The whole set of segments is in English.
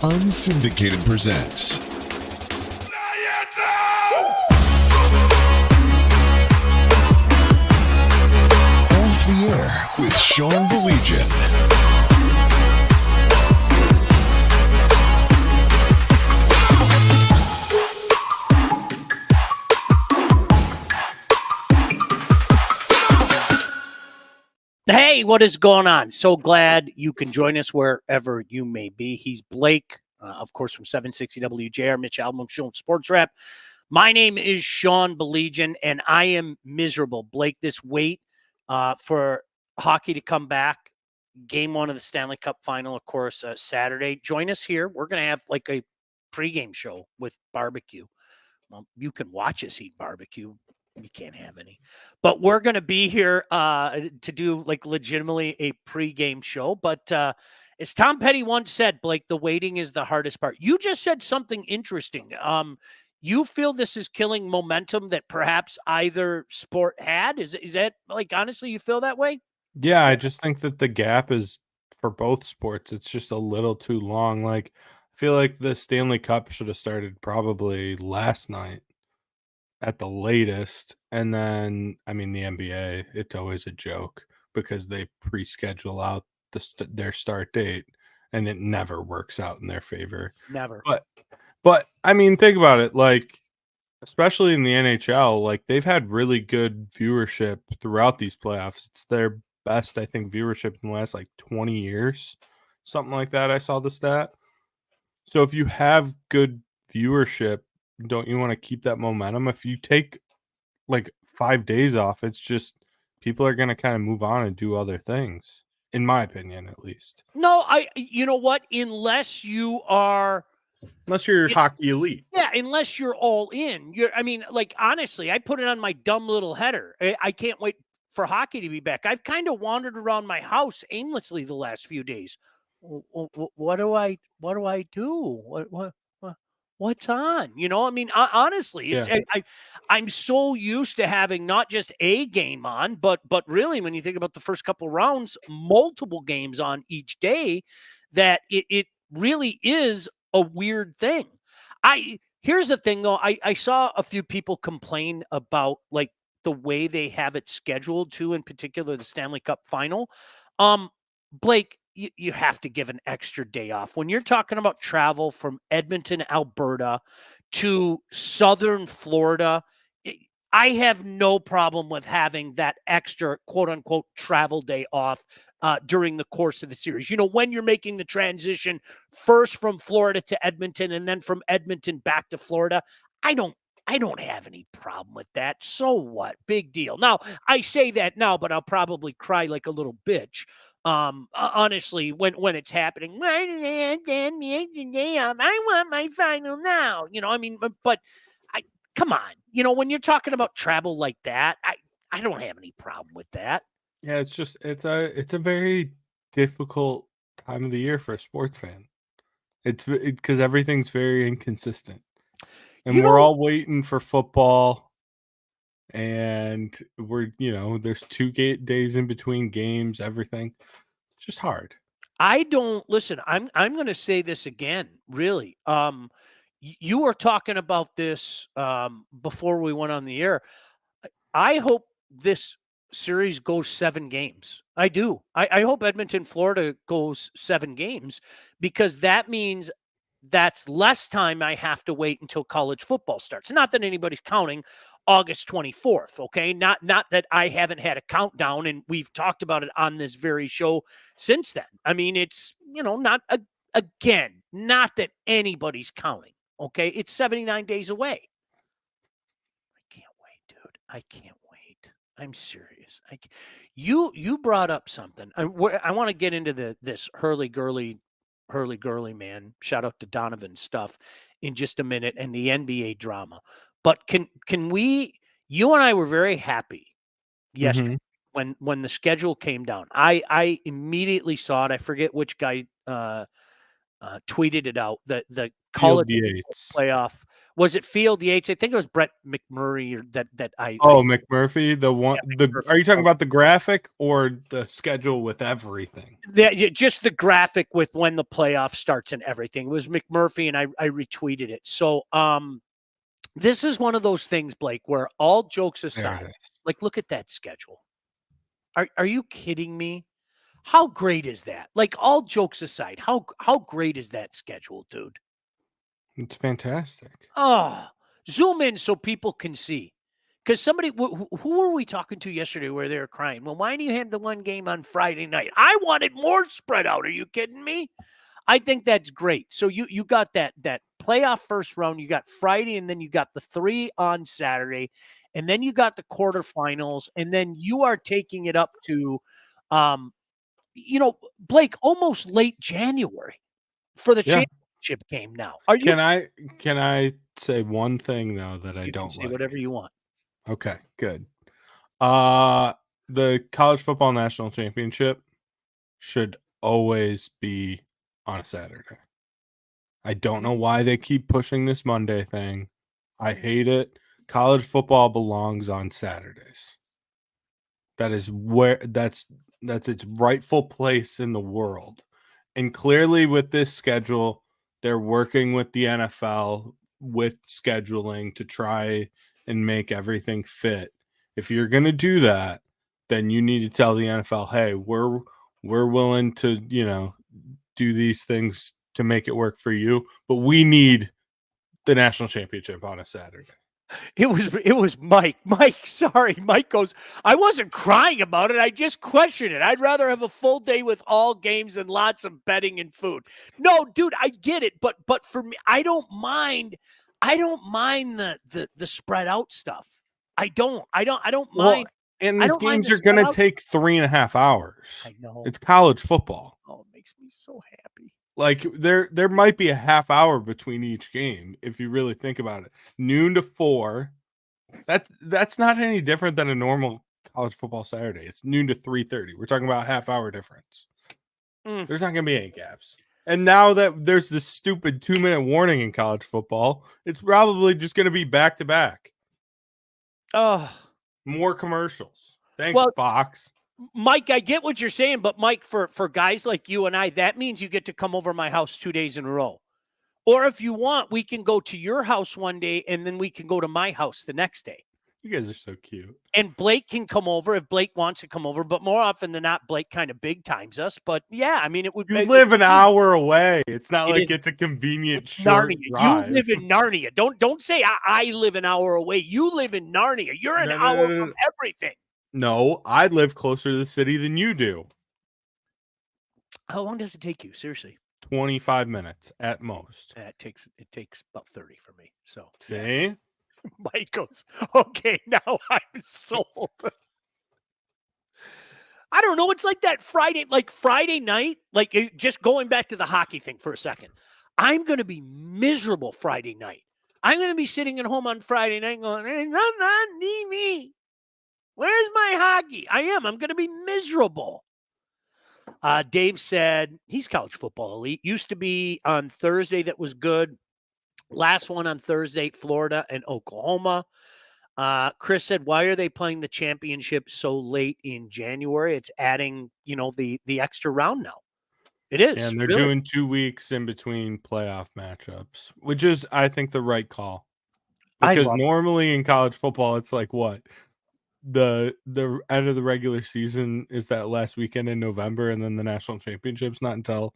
Unsyndicated presents Off the Air with Sean Baligian. Hey, what is going on? So glad you can join us wherever you may be. He's Blake, of course, from 760 WJR, Mitch Album Show and Sports Rap. My name is Sean Baligian, and I am miserable. Blake, this wait for hockey to come back. Game one of the Stanley Cup final, of course, Saturday. Join us here. We're going to have like a pregame show with barbecue. Well, you can watch us eat barbecue. You can't have any, but we're going to be here to do like legitimately a pregame show. But as Tom Petty once said, Blake, the waiting is the hardest part. You just said something interesting. You feel this is killing momentum that perhaps either sport had? Is that like, honestly, you feel that way? Yeah, I just think that the gap is for both sports. It's just a little too long. Like, I feel like the Stanley Cup should have started probably last night at the latest. And then, I mean, the NBA, it's always a joke because they pre-schedule out their start date and it never works out in their favor. Never. But I mean, think about it. Like, especially in the NHL, like they've had really good viewership throughout these playoffs. It's their best, I think, viewership in the last like 20 years, something like that. I saw the stat. So if you have good viewership, don't you want to keep that momentum? If you take like 5 days off, it's just people are going to kind of move on and do other things, in my opinion, at least. No, you know what? Unless you're hockey elite. Yeah, unless you're all in. I mean, like, honestly, I put it on my dumb little header. I can't wait for hockey to be back. I've kind of wandered around my house aimlessly the last few days. What do I do? What's on? You know, I mean, honestly, it's Yeah. I'm so used to having not just a game on, but really, when you think about the first couple rounds, multiple games on each day, that it really is a weird thing. Here's the thing though. I saw a few people complain about like the way they have it scheduled too, in particular the Stanley Cup final. Blake, you have to give an extra day off. When you're talking about travel from Edmonton, Alberta to southern Florida, I have no problem with having that extra quote unquote travel day off during the course of the series. You know, when you're making the transition first from Florida to Edmonton and then from Edmonton back to Florida, I don't have any problem with that. So what? Big deal. Now, I say that now, but I'll probably cry like a little bitch. Honestly, when it's happening, why did I want my final now. You know, I mean, but come on. You know, when you're talking about travel like that, I don't have any problem with that. Yeah, it's a very difficult time of the year for a sports fan. It's because everything's very inconsistent, and we're all waiting for football, and there's 2 days in between games. Everything, it's just hard. I don't listen. I'm going to say this again. Really, you were talking about this before we went on the air. I hope this series goes 7 games. I do. I hope Edmonton, Florida goes 7 games, because that means that's less time I have to wait until college football starts. Not that anybody's counting August 24th, okay? Not that I haven't had a countdown, and we've talked about it on this very show since then. I mean, it's, not not that anybody's counting, okay? It's 79 days away. I can't wait, dude. I can't wait. I'm serious. You brought up something. I want to get into this Hurley Gurley, man. Shout out to Donovan stuff in just a minute, and the NBA drama. But can we? You and I were very happy yesterday when the schedule came down. I immediately saw it. I forget which guy tweeted it out. The Field college Yates. playoff, was it Field Yates? I think it was Brett McMurray or that I. Oh, McMurphy, the one. Yeah, Are you talking McMurphy. about the graphic or the schedule with everything? Just the graphic with when the playoff starts and everything. It was McMurphy, and I retweeted it. So this is one of those things, Blake, where all jokes aside, like, look at that schedule. Are you kidding me? How great is that? Like, all jokes aside, how great is that schedule, dude? It's fantastic. Oh, zoom in so people can see. Because somebody, who were we talking to yesterday where they were crying? Well, why do you have the one game on Friday night? I wanted more spread out. Are you kidding me? I think that's great. So you got that playoff first round. You got Friday, and then you got the 3 on Saturday, and then you got the quarterfinals, and then you are taking it up to, Blake, almost late January for the championship game. Now, Can I say one thing though that I You can don't say like? whatever you want. Okay, good. The college football national championship should always be on a Saturday. I don't know why they keep pushing this Monday thing. I hate it. College football belongs on Saturdays. That is where that's its rightful place in the world. And clearly with this schedule, they're working with the NFL with scheduling to try and make everything fit. If you're going to do that, then you need to tell the NFL, "Hey, we're willing to, do these things to make it work for you, but we need the national championship on a Saturday." It was Mike. Mike, sorry. Mike goes, I wasn't crying about it. I just questioned it. I'd rather have a full day with all games and lots of betting and food. No, dude, I get it. But for me, I don't mind the spread out stuff. I don't mind. And I these don't mind games the are going to spread out. take 3.5 hours. I know. It's college football. Oh, it makes me so happy. Like there might be a half hour between each game if you really think about it. Noon to 4. That's not any different than a normal college football Saturday. It's noon to 3:30. We're talking about a half hour difference. There's not going to be any gaps. And now that there's this stupid 2-minute warning in college football, it's probably just going to be back to back. Oh, more commercials. Thanks, Fox. Mike, I get what you're saying, but Mike, for guys like you and I, that means you get to come over my house 2 days in a row. Or if you want, we can go to your house one day and then we can go to my house the next day. You guys are so cute. And Blake can come over if Blake wants to come over, but more often than not, Blake kind of big times us. But yeah, I mean, it would. You live an hour away. It's not like it's a convenient short Narnia. drive. You live in Narnia. Don't say I live an hour away. You live in Narnia. You're an hour from everything. No, I live closer to the city than you do. How long does it take you? Seriously. 25 minutes at most. It takes about 30 for me. So see, yeah. Mike goes, okay, now I'm sold. I don't know. It's like that Friday night, just going back to the hockey thing for a second. I'm going to be miserable Friday night. I'm going to be sitting at home on Friday night going, hey, not me. Where's my hockey? I am. I'm going to be miserable. Dave said he's college football elite. Used to be on Thursday. That was good. Last one on Thursday, Florida and Oklahoma. Chris said, why are they playing the championship so late in January? It's adding, the extra round now. It is. And they're doing 2 weeks in between playoff matchups, which is, I think, the right call. Because normally in college football, it's like what? The end of the regular season is that last weekend in November, and then the national championship's not until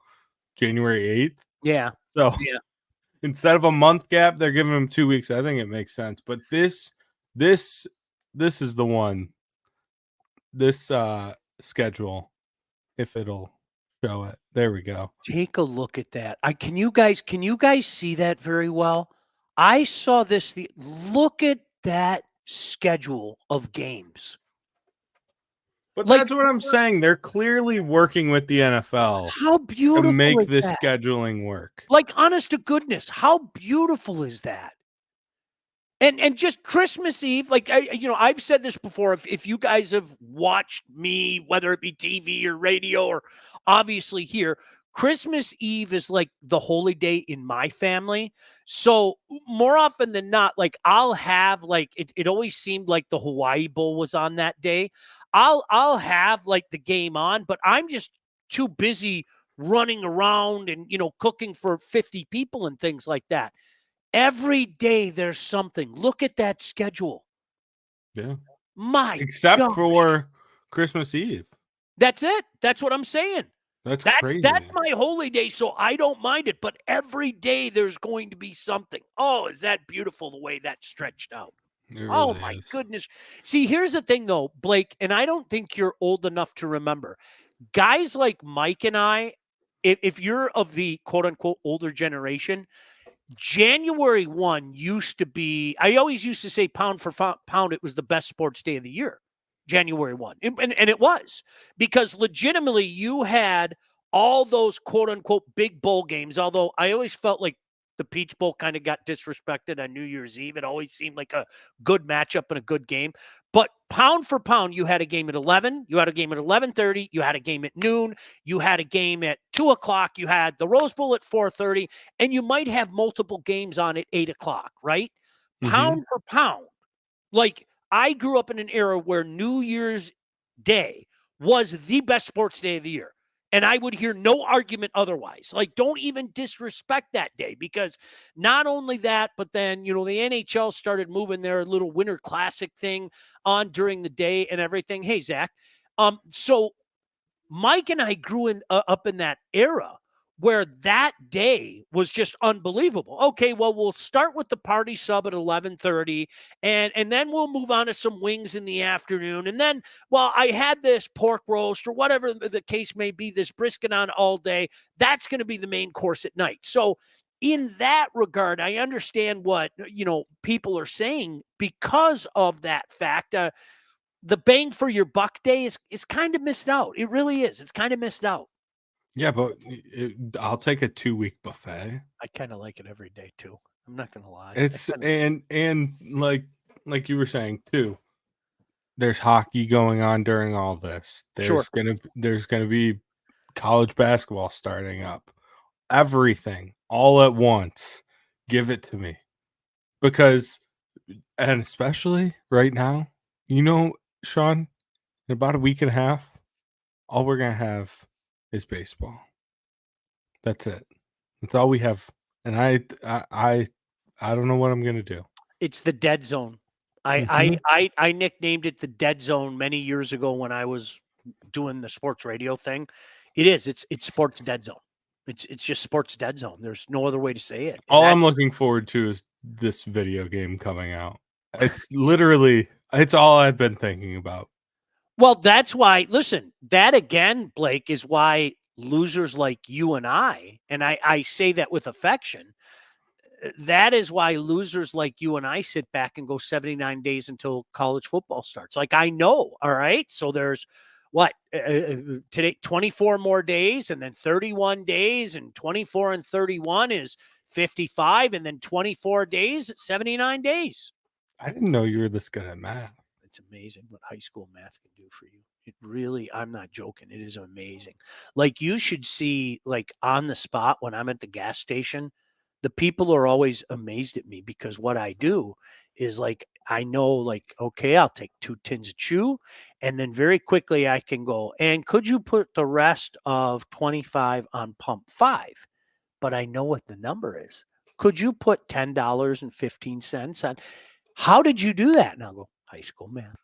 January 8th. Yeah. So instead of a month gap, they're giving them 2 weeks. I think it makes sense. But this is the one. This schedule, if it'll show it. There we go. Take a look at that. Can you guys see that very well? I saw this. Look at that schedule of games. But that's what I'm saying. They're clearly working with the NFL. How beautiful to make is this that? Scheduling work. Like, honest to goodness, how beautiful is that? And just Christmas Eve, I've said this before. If you guys have watched me, whether it be TV or radio or obviously here, Christmas Eve is like the holy day in my family. So more often than not, like I'll have like it always seemed like the Hawaii Bowl was on that day. I'll have like the game on, but I'm just too busy running around and cooking for 50 people and things like that. Every day there's something. Look at that schedule. Yeah. My Except gosh. for Christmas Eve. That's it. That's what I'm saying. That's That's crazy. my holy day, so I don't mind it. But every day there's going to be something. Oh, is that beautiful the way that's stretched out? It Oh really my is. goodness. See, here's the thing though, Blake, and I don't think you're old enough to remember. Guys like Mike and I, if you're of the quote unquote older generation, January 1 used to be, I always used to say pound for pound, it was the best sports day of the year, January 1. And it was, because legitimately you had all those quote unquote big bowl games. Although I always felt like the Peach Bowl kind of got disrespected on New Year's Eve. It always seemed like a good matchup and a good game. But pound for pound, you had a game at 11, you had a game at 11:30, you had a game at noon, you had a game at 2:00, you had the Rose Bowl at 4:30, and you might have multiple games on at 8:00, right? Pound for pound. Like, I grew up in an era where New Year's Day was the best sports day of the year. And I would hear no argument otherwise. Like, don't even disrespect that day, because not only that, but then, the NHL started moving their little Winter Classic thing on during the day and everything. Hey, Zach. So Mike and I grew up in that era where that day was just unbelievable. Okay, well, we'll start with the party sub at 11:30, and then we'll move on to some wings in the afternoon. And then, well, I had this pork roast or whatever the case may be, this brisket on all day. That's going to be the main course at night. So in that regard, I understand what, people are saying because of that fact. The bang for your buck day is kind of missed out. It really is. It's kind of missed out. Yeah, but I'll take a 2-week buffet. I kind of like it every day too. I'm not gonna lie. It's and like you were saying too, there's hockey going on during all this. There's gonna be college basketball starting up. Everything all at once. Give it to me. Because, and especially right now, Sean, in about a week and a half, all we're gonna have is baseball. That's it. That's all we have. And I don't know what I'm gonna do. It's the dead zone. I nicknamed it the dead zone many years ago when I was doing the sports radio thing. It is. It's sports dead zone. It's just sports dead zone. There's no other way to say it. All I'm looking forward to is this video game coming out. It's all I've been thinking about. Well, that's why, listen, that again, Blake, is why losers like you and I say that with affection, that is why losers like you and I sit back and go 79 days until college football starts. Like, I know, all right? So there's today, 24 more days, and then 31 days, and 24 and 31 is 55, and then 24 days, 79 days. I didn't know you were this good at math. It's amazing what high school math can do for you. It really, I'm not joking. It is amazing. Like, you should see, like, on the spot when I'm at the gas station, the people are always amazed at me, because what I do is, like, I know, like, okay, I'll take 2 tins of chew, and then very quickly I can go, and could you put the rest of 25 on pump 5? But I know what the number is. Could you put $10.15 on? How did you do that? And I'll go, high school math.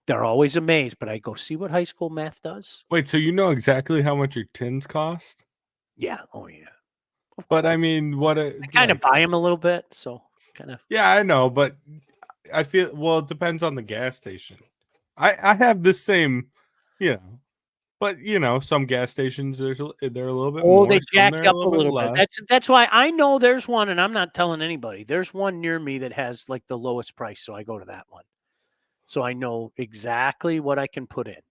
They're always amazed, but I go, see what high school math does? Wait, so you know exactly how much your tins cost? Yeah. Oh, yeah. But I mean, I kind of buy them a little bit, so kind of. Yeah, I know, but I feel, well, it depends on the gas station. I have the same, but some gas stations they're a little bit more. They jacked up a little bit. bit. That's why I know there's one, and I'm not telling anybody. There's one near me that has like the lowest price, so I go to that one. So I know exactly what I can put in.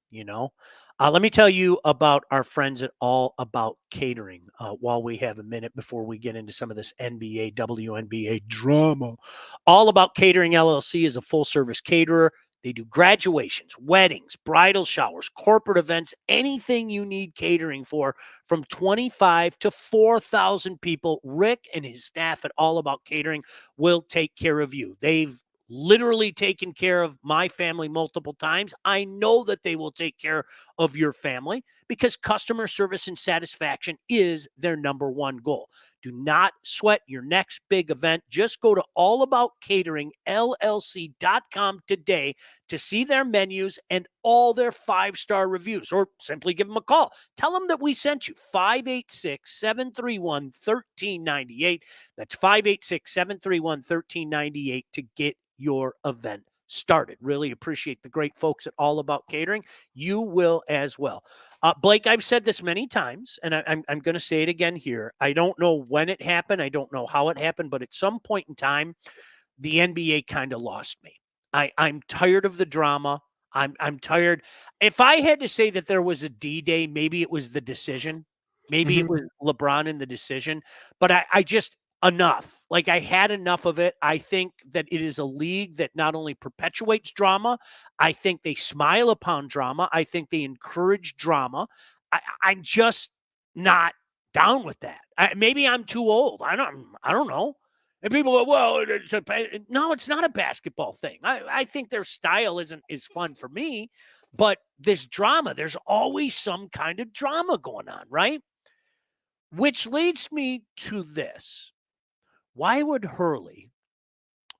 Let me tell you about our friends at All About Catering while we have a minute before we get into some of this NBA, WNBA drama. All About Catering LLC is a full-service caterer, They do graduations, weddings, bridal showers, corporate events, anything you need catering for, from 25 to 4,000 people. Rick and his staff at All About Catering will take care of you. They've literally taken care of my family multiple times. I know that they will take care of your family because customer service and satisfaction is their number one goal. Do not sweat your next big event. Just go to allaboutcateringllc.com today to see their menus and all their 5-star reviews, or simply give them a call. Tell them that we sent you. 586-731-1398. That's 586-731-1398 to get your event started. Really appreciate the great folks at All About Catering. You will as well. Blake, I've said this many times, and I'm going to say it again here. I don't know when it happened. I don't know how it happened, but at some point in time, the NBA kind of lost me. I'm tired of the drama. I'm tired. If I had to say that there was a D-Day, maybe it was the decision. Maybe it was LeBron in the decision. But I just, enough. Like, I had enough of it. I think that it is a league that not only perpetuates drama, I think they smile upon drama. I think they encourage drama. I'm just not down with that. Maybe I'm too old. I don't know. And people go, well, no, it's not a basketball thing. I think their style is fun for me, but this drama, there's always some kind of drama going on, right? Which leads me to this. Why would Hurley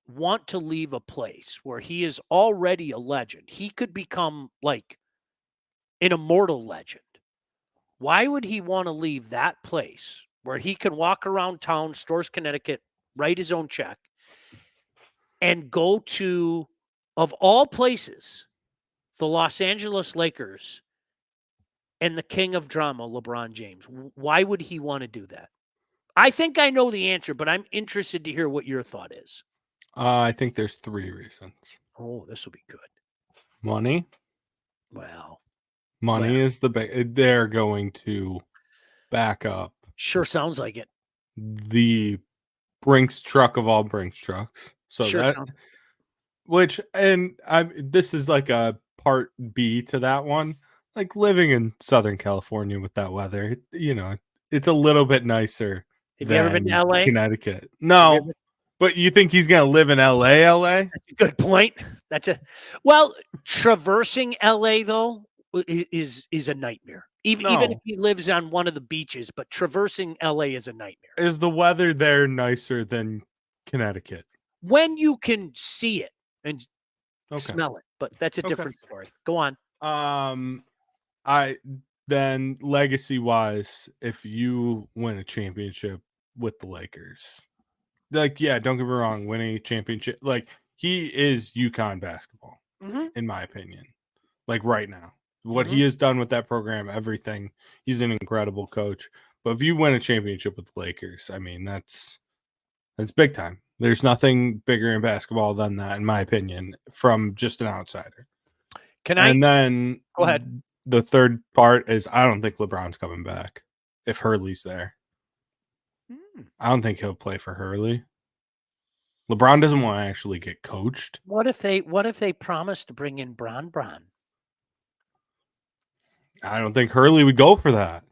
want to leave a place where he is already a legend? He could become like an immortal legend. Why would he want to leave that place where he can walk around town, Stores, Connecticut, write his own check, and go to, of all places, the Los Angeles Lakers and the king of drama, LeBron James? Why would he want to do that? I think I know the answer, but I'm interested to hear what your thought is. I think there's 3 reasons. Oh, this will be good. Money. Well, Money is the big. They're going to back up. Sure sounds like it. The Brinks truck of all Brinks trucks. So Sure that, sounds. which, and this is like a part B to that one. Like, living in Southern California with that weather, it's a little bit nicer. Have you ever been to LA? Connecticut? No. But you think he's going to live in LA? That's a good point. Well, traversing LA though is a nightmare. Even if he lives on one of the beaches, but traversing LA is a nightmare. Is the weather there nicer than Connecticut? When you can see it and smell it, but that's a different story. Go on. Then legacy wise, if you win a championship with the Lakers, like, yeah, don't get me wrong, winning a championship, like, he is UConn basketball, in my opinion. Like, right now, what he has done with that program, everything, he's an incredible coach. But if you win a championship with the Lakers, I mean, that's big time. There's nothing bigger in basketball than that, in my opinion, from just an outsider. And then go ahead. The third part is, I don't think LeBron's coming back if Hurley's there. I don't think he'll play for Hurley. LeBron doesn't want to actually get coached. What if they promise to bring in Bron? I don't think Hurley would go for that.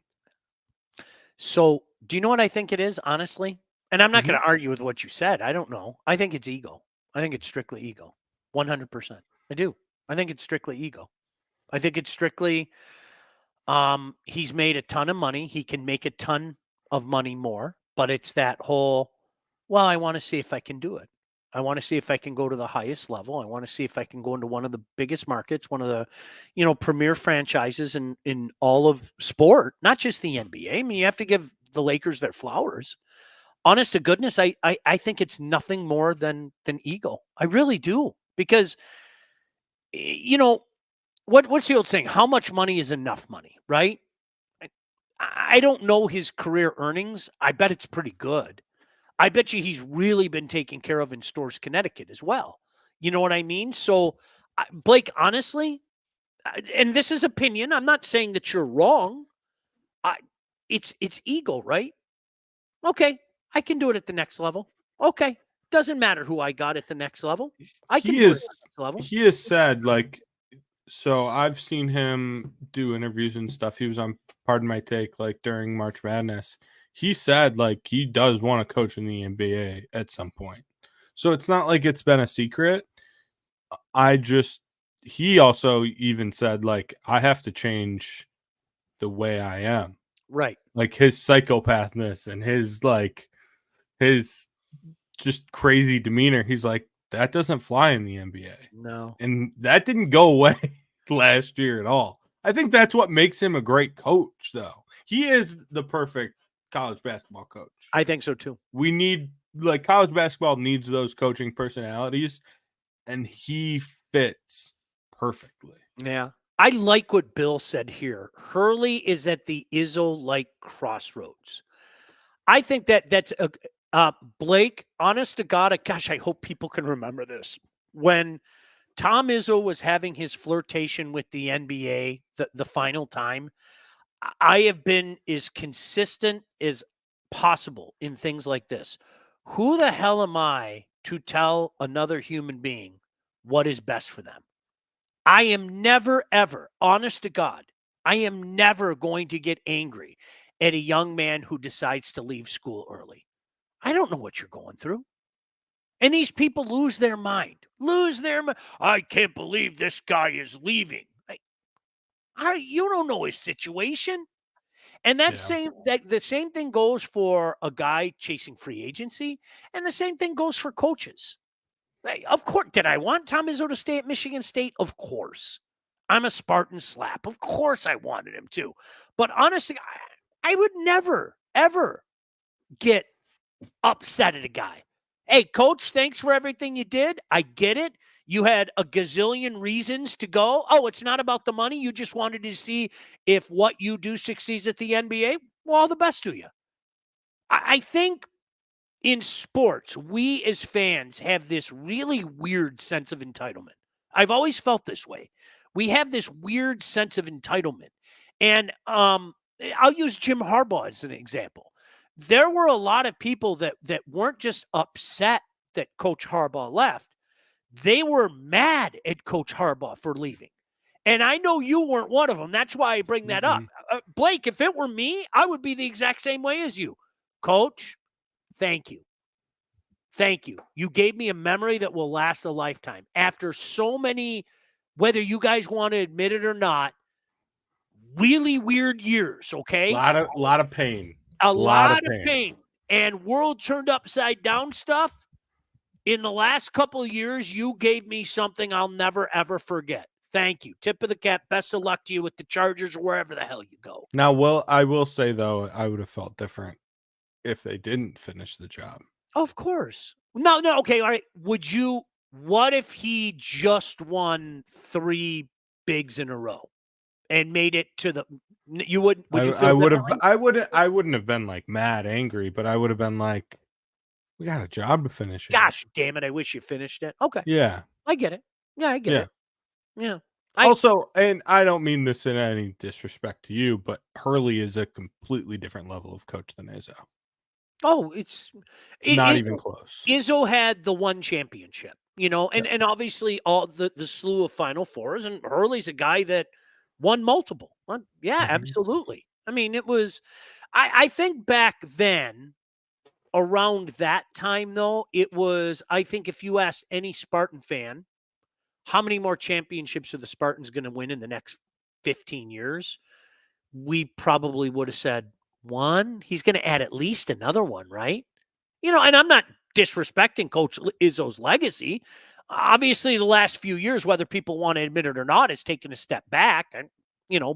So, do you know what I think it is, honestly? And I'm not going to argue with what you said. I don't know. I think it's ego. I think it's strictly ego. 100%. I do. I think it's strictly ego. I think it's strictly he's made a ton of money. He can make a ton of money more, but it's that whole, well, I want to see if I can do it. I want to see if I can go to the highest level. I want to see if I can go into one of the biggest markets, one of the, premier franchises in all of sport, not just the NBA. I mean, you have to give the Lakers their flowers. Honest to goodness, I think it's nothing more than ego. I really do. Because, what's the old saying? How much money is enough money, right? I don't know his career earnings. I bet it's pretty good. I bet you he's really been taken care of in Stores, Connecticut as well. You know what I mean? So, Blake, honestly, and this is opinion. I'm not saying that you're wrong. It's ego, right? Okay, I can do it at the next level. Okay, Doesn't matter who I got at the next level. I can he do it at is the next level. he has said, like, so I've seen him do interviews and stuff. He was on Pardon My Take, like, during March Madness. He said, like, he does want to coach in the NBA at some point. So it's not like it's been a secret. He also even said, like, I have to change the way I am. Right. Like, his psychopathness and his just crazy demeanor. He's like, that doesn't fly in the NBA. No. And that didn't go away last year at all. I think that's what makes him a great coach, though. He is the perfect college basketball coach. I think so too. We need, like, college basketball needs those coaching personalities, and he fits perfectly. Yeah. I like what Bill said here. Hurley is at the Izzo-like crossroads. I think that's Blake, honest to God, gosh, I hope people can remember this. When Tom Izzo was having his flirtation with the NBA the final time, I have been as consistent as possible in things like this. Who the hell am I to tell another human being what is best for them? I am never, ever, honest to God, I am never going to get angry at a young man who decides to leave school early. I don't know what you're going through. And these people lose their mind. I can't believe this guy is leaving. You don't know his situation. And the same thing goes for a guy chasing free agency, and the same thing goes for coaches. Of course, did I want Tom Izzo to stay at Michigan State? Of course. I'm a Spartan slap. Of course I wanted him to. But honestly, I would never, ever get upset at a guy. Hey, coach, thanks for everything you did. I get it. You had a gazillion reasons to go. Oh, it's not about the money. You just wanted to see if what you do succeeds at the NBA. Well, all the best to you. I think in sports, we as fans have this really weird sense of entitlement. I've always felt this way. We have this weird sense of entitlement. And I'll use Jim Harbaugh as an example. There were a lot of people that weren't just upset that Coach Harbaugh left. They were mad at Coach Harbaugh for leaving. And I know you weren't one of them. That's why I bring that up. Blake, if it were me, I would be the exact same way as you. Coach, thank you. Thank you. You gave me a memory that will last a lifetime. After so many, whether you guys want to admit it or not, really weird years, okay? A lot of pain. A lot of pain. And world turned upside down stuff. In the last couple of years, you gave me something I'll never, ever forget. Thank you. Tip of the cap. Best of luck to you with the Chargers or wherever the hell you go. Now, I will say, though, I would have felt different if they didn't finish the job. Of course. No, okay, all right. What if he just won 3 bigs in a row and made it to the, you wouldn't, I wouldn't have been like mad angry, but I would have been like, we got a job to finish. Gosh, damn it. I wish you finished it. Okay. Yeah. I get it. Yeah, I get it. Yeah. Also, and I don't mean this in any disrespect to you, but Hurley is a completely different level of coach than Izzo. Oh, Not even close. Izzo had the one championship, and obviously all the slew of Final Fours, and Hurley's a guy that won multiple. Well, yeah, absolutely. I mean, it was, I think back then, around that time, though, it was, I think if you asked any Spartan fan, how many more championships are the Spartans going to win in the next 15 years? We probably would have said 1. He's going to add at least another one, right? And I'm not disrespecting Coach Izzo's legacy. Obviously, the last few years, whether people want to admit it or not, has taken a step back. And,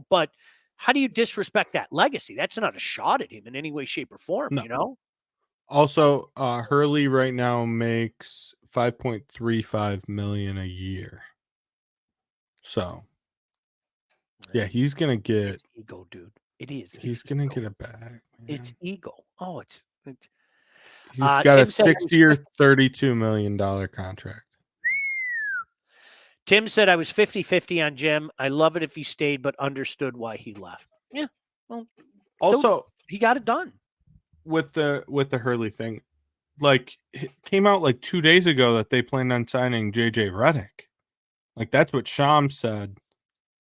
but how do you disrespect that legacy? That's not a shot at him in any way, shape, or form, No. Also, Hurley right now makes $5.35 million a year. So, yeah, he's gonna get. It's ego, dude. It is. He's gonna get a bag. Man. It's ego. Oh, it's. He's got a 6-year, $32 million contract. Tim said I was 50-50 on Jim. I love it if he stayed, but understood why he left. Yeah. Well, also, he got it done. With the Hurley thing, like it came out like 2 days ago that they planned on signing JJ Redick. Like that's what Sham said.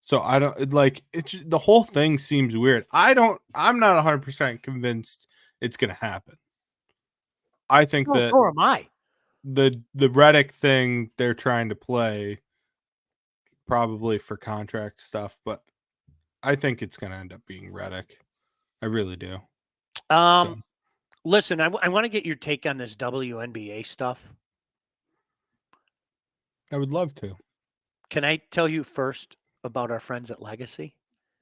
So I don't like it's the whole thing seems weird. I'm not 100% convinced it's going to happen. I think Well, that nor am I. the Redick thing they're trying to play probably for contract stuff, but I think it's going to end up being Redick. I really do. So Listen, I want to get your take on this WNBA stuff. I would love to. Can I tell you first about our friends at Legacy?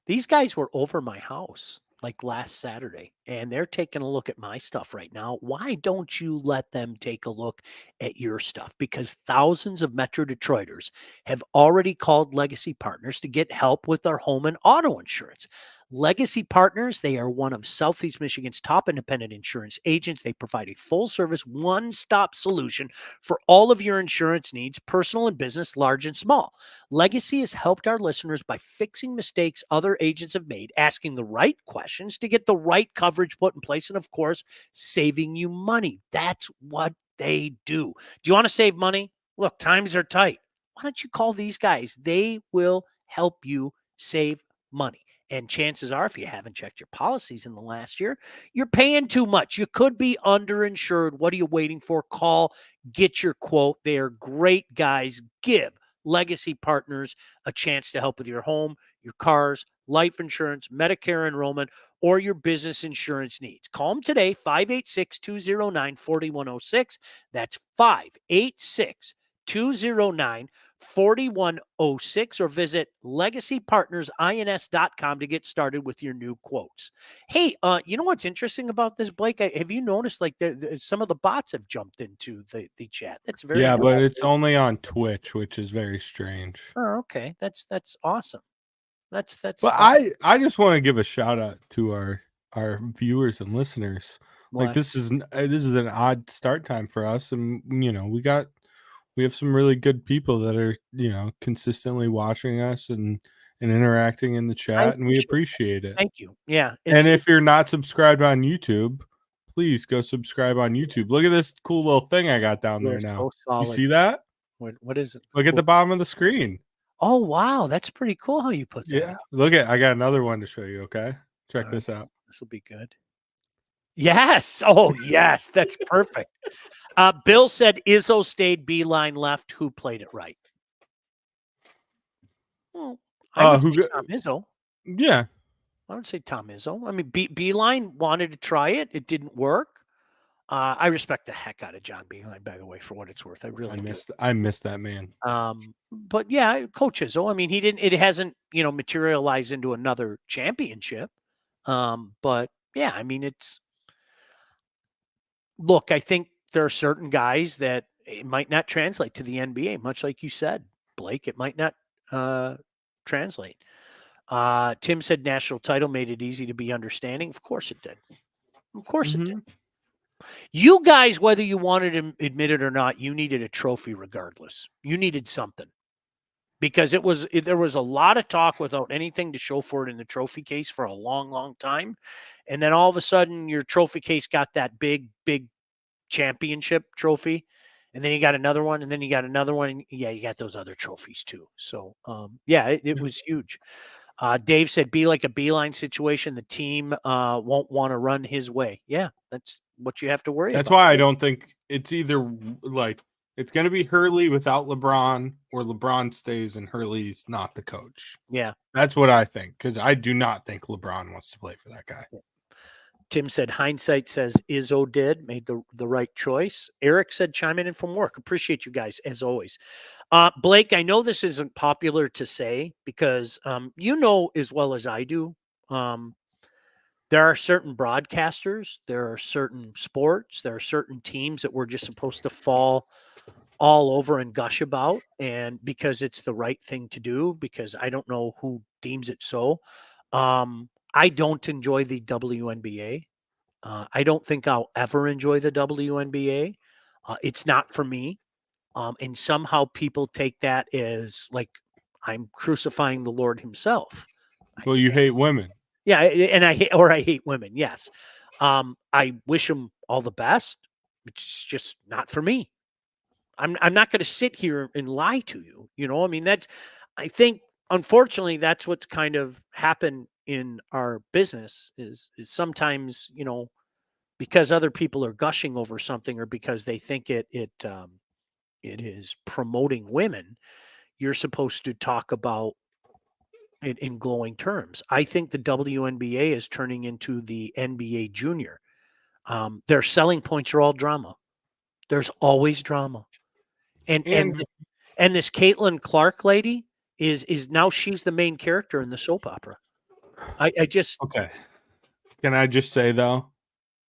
These guys were over my house like last Saturday, and they're taking a look at my stuff right now. Why don't you let them take a look at your stuff? Because thousands of Metro Detroiters have already called Legacy Partners to get help with their home and auto insurance. Legacy Partners, they are one of Southeast Michigan's top independent insurance agents. They provide a full-service, one-stop solution for all of your insurance needs, personal and business, large and small. Legacy has helped our listeners by fixing mistakes other agents have made, asking the right questions to get the right coverage put in place, and of course, saving you money. That's what they do. Do you want to save money? Look, times are tight. Why don't you call these guys? They will help you save money. And chances are, if you haven't checked your policies in the last year, you're paying too much. You could be underinsured. What are you waiting for? Call, get your quote. They are great guys. Give Legacy Partners a chance to help with your home, your cars, life insurance, Medicare enrollment, or your business insurance needs. Call them today, 586-209-4106. That's 586-209-4106, or visit legacypartnersins.com to get started with your new quotes. Hey, you know what's interesting about this, Blake? Have you noticed like some of the bots have jumped into the chat? That's very Yeah, but it's only on Twitch, which is very strange. Oh, okay. That's awesome. That's But awesome. I just want to give a shout out to our viewers and listeners. Like What? this is an odd start time for us, and you know we have some really good people that are consistently watching us and interacting in the chat, and we appreciate it. Thank you. Yeah. And if you're not subscribed on YouTube, please go subscribe on YouTube. Look at this cool little thing I got down there now. So You see that? What is it? Look at the bottom of the screen. Oh, wow. That's pretty cool how you put that. Yeah. Look I got another one to show you. Okay. Check this out. This will be good. Yes. Oh, yes. That's perfect. Bill said Izzo stayed beeline left. Who played it right? Well, I would say Tom Izzo. Yeah. I would say Tom Izzo. I mean, Beeline wanted to try it. It didn't work. I respect the heck out of John Beeline, by the way, for what it's worth. I really I missed that man. But yeah, Coach Izzo. I mean, it hasn't, materialized into another championship. But yeah, I mean, look, I think there are certain guys that it might not translate to the NBA, much like you said, Blake. It might not translate. Tim said national title made it easy to be understanding. Of course it did. Of course it did. You guys, whether you wanted to admit it or not, you needed a trophy regardless. You needed something because there was a lot of talk without anything to show for it in the trophy case for a long, long time. And then all of a sudden your trophy case got that big championship trophy. And then you got another one, and then you got another one. And yeah, you got those other trophies too. So, it was huge. Dave said, be like a Beeline situation. The team won't want to run his way. Yeah, that's what you have to worry about. That's why I don't think it's either like it's going to be Hurley without LeBron or LeBron stays and Hurley's not the coach. Yeah. That's what I think because I do not think LeBron wants to play for that guy. Tim said, hindsight says Izzo made the right choice. Eric said, chiming in from work. Appreciate you guys, as always. Blake, I know this isn't popular to say because as well as I do, there are certain broadcasters, there are certain sports, there are certain teams that we're just supposed to fall all over and gush about, and because it's the right thing to do, because I don't know who deems it so. I don't enjoy the WNBA. I don't think I'll ever enjoy the WNBA. It's not for me. And somehow people take that as like I'm crucifying the Lord himself. Well, you hate women. Yeah, and I hate women. Yes. I wish them all the best. it's just not for me. I'm not going to sit here and lie to you. You know, I mean, I think, unfortunately, that's what's kind of happened in our business is sometimes, you know, because other people are gushing over something or because they think it is promoting women, you're supposed to talk about it in glowing terms. I think the WNBA is turning into the NBA junior. Their selling points are all drama. There's always drama. And And this Caitlin Clark lady is now she's the main character in the soap opera. I just okay, can I just say though,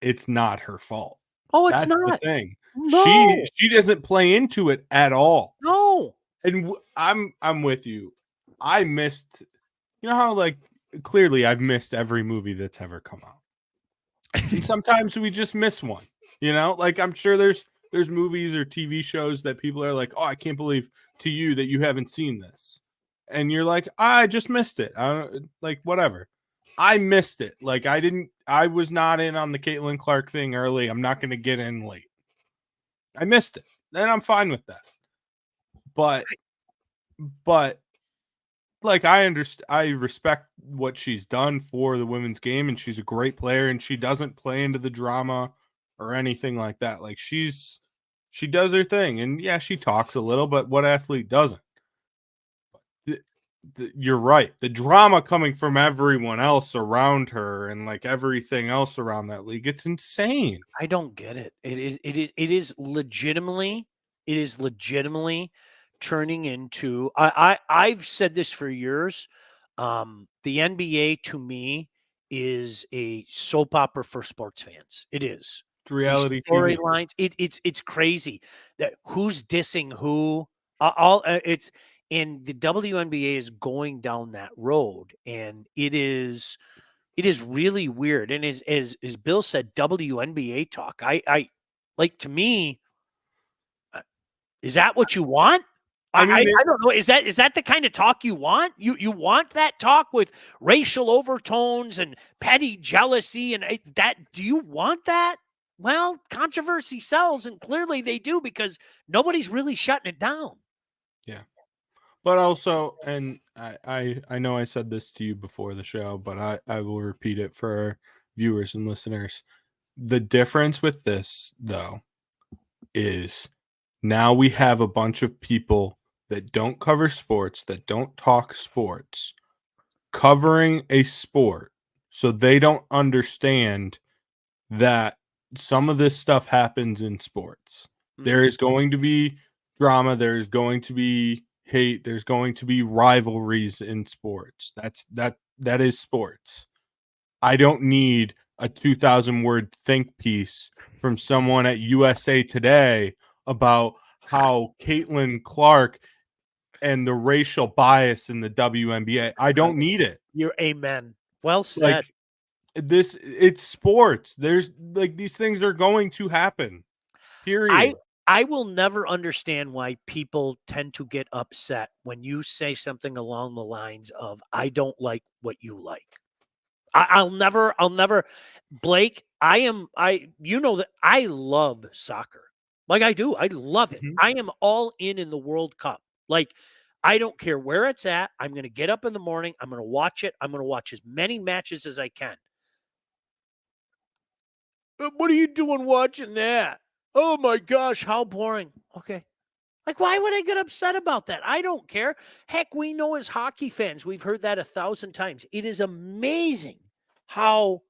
it's not her fault. it's That's the not. thing. No, She doesn't play into it at all. no. And I'm with you. I missed, you know how like clearly I've missed every movie that's ever come out. And sometimes we just miss one. You know, like I'm sure there's movies or TV shows that people are like, "Oh, I can't believe to you that you haven't seen this." And you're like, "I just missed it." I don't like whatever. I missed it. Like I was not in on the Caitlin Clark thing early. I'm not going to get in late. I missed it. And I'm fine with that. But like I respect what she's done for the women's game, and she's a great player, and she doesn't play into the drama or anything like that. Like she does her thing, and yeah, she talks a little, but what athlete doesn't? You're right. The drama coming from everyone else around her and like everything else around that league, it's insane. I don't get it. It is legitimately turning into I've said this for years. The NBA to me is a soap opera for sports fans. It is. It's reality TV. Storylines. It's crazy that who's dissing who. All it's and the WNBA is going down that road, and it is really weird. And as Bill said, WNBA talk. I like to me. Is that what you want? I mean, I don't know. Is that the kind of talk you want? You want that talk with racial overtones and petty jealousy and that? Do you want that? Well, controversy sells, and clearly they do because nobody's really shutting it down. yeah. But also, and I know I said this to you before the show, but I will repeat it for our viewers and listeners. The difference with this, though, is now we have a bunch of people that don't cover sports, that don't talk sports, covering a sport, so they don't understand that some of this stuff happens in sports. There is going to be drama, there is going to be hate, there's going to be rivalries in sports. That is sports. I don't need a 2,000 word think piece from someone at USA Today about how Caitlin Clark and the racial bias in the WNBA. I don't need it. You're amen. Well said. Like it's sports. There's like these things are going to happen. Period. I will never understand why people tend to get upset when you say something along the lines of "I don't like what you like." I'll never, Blake. You know that I love soccer, like I do. I love it. Mhm. I am all in the World Cup. Like I don't care where it's at. I'm going to get up in the morning. I'm going to watch it. I'm going to watch as many matches as I can. What are you doing watching that? Oh my gosh, how boring. Okay. Like, why would I get upset about that? I don't care. Heck, we know as hockey fans, we've heard that 1,000 times. It is amazing how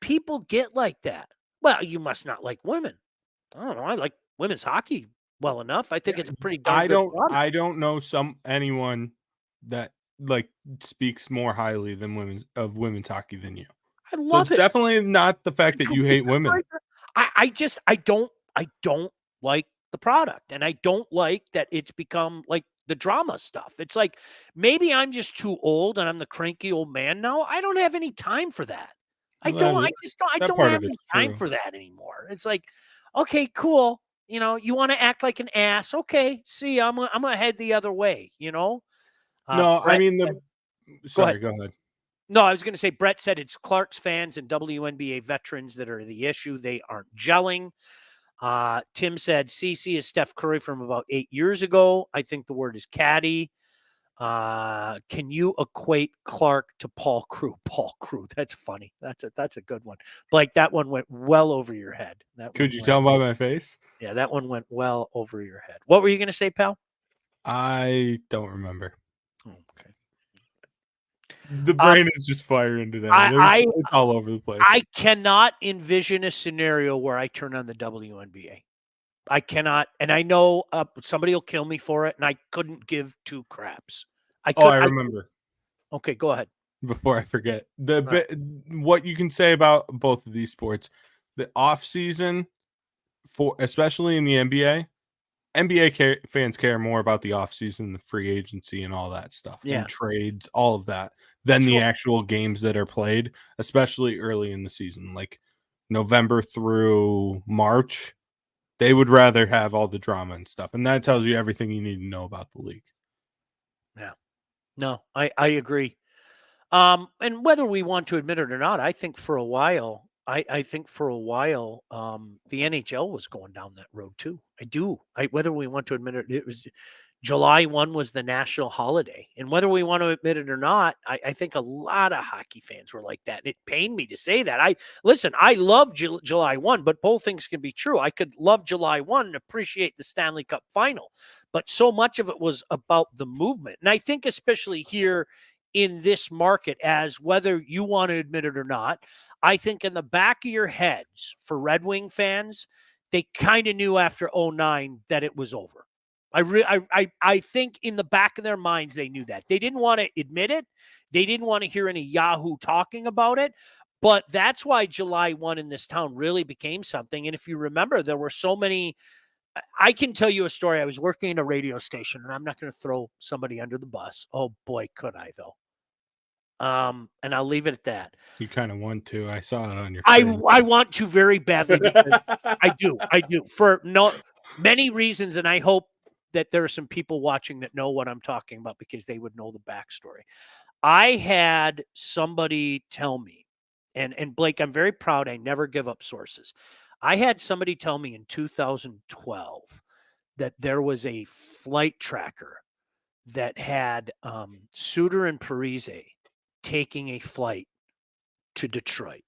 people get like that. Well, you must not like women. I don't know. I like women's hockey well enough. I think it's a pretty darn good product. I don't know anyone that like speaks more highly than women's hockey than you. I love it's it. Definitely not the fact that you hate women. I don't like the product, and I don't like that it's become like the drama stuff. It's like maybe I'm just too old and I'm the cranky old man now. I don't have any time for that. I don't have any time for that anymore. It's like, okay, cool. You know, you want to act like an ass. Okay, see, I'm gonna head the other way, you know? No, Brett I mean said, go ahead. No, I was going to say Brett said it's Clark's fans and WNBA veterans that are the issue. They aren't gelling. Tim said CC is Steph Curry from about 8 years ago. I think the word is caddy. Can you equate Clark to Paul Crew? Paul Crew. That's funny. That's a good one. Blake, that one went well over your head. Could you tell by my face? Yeah, that one went well over your head. What were you going to say, pal? I don't remember. Oh, okay. The brain is just firing today. It's all over the place. I cannot envision a scenario where I turn on the WNBA. I cannot, and I know somebody will kill me for it, and I couldn't give two craps. I remember. Okay, go ahead. Before I forget, what you can say about both of these sports, the off season, especially in the NBA fans care more about the off season, the free agency, and all that stuff, and trades, all of that, than the actual games that are played, especially early in the season, like November through March. They would rather have all the drama and stuff, and that tells you everything you need to know about the league. Yeah, no, I agree. And whether we want to admit it or not, I think for a while, the NHL was going down that road too. I do. Whether we want to admit it, it was July 1 was the national holiday. And whether we want to admit it or not, I think a lot of hockey fans were like that. And it pained me to say that. I love July 1, but both things can be true. I could love July 1 and appreciate the Stanley Cup final, but so much of it was about the movement. And I think especially here in this market, as whether you want to admit it or not, I think in the back of your heads for Red Wing fans, they kind of knew after 2009 that it was over. I think in the back of their minds, they knew that. They didn't want to admit it. They didn't want to hear any Yahoo talking about it. But that's why July 1 in this town really became something. And if you remember, there were so many. I can tell you a story. I was working in a radio station, and I'm not going to throw somebody under the bus. Oh, boy, could I, though. And I'll leave it at that. You kind of want to. I saw it on your face. I want to very badly. Because I do. For many reasons, and I hope that there are some people watching that know what I'm talking about because they would know the backstory. I had somebody tell me, and Blake, I'm very proud. I never give up sources. I had somebody tell me in 2012 that there was a flight tracker that had Suter and Parise taking a flight to Detroit,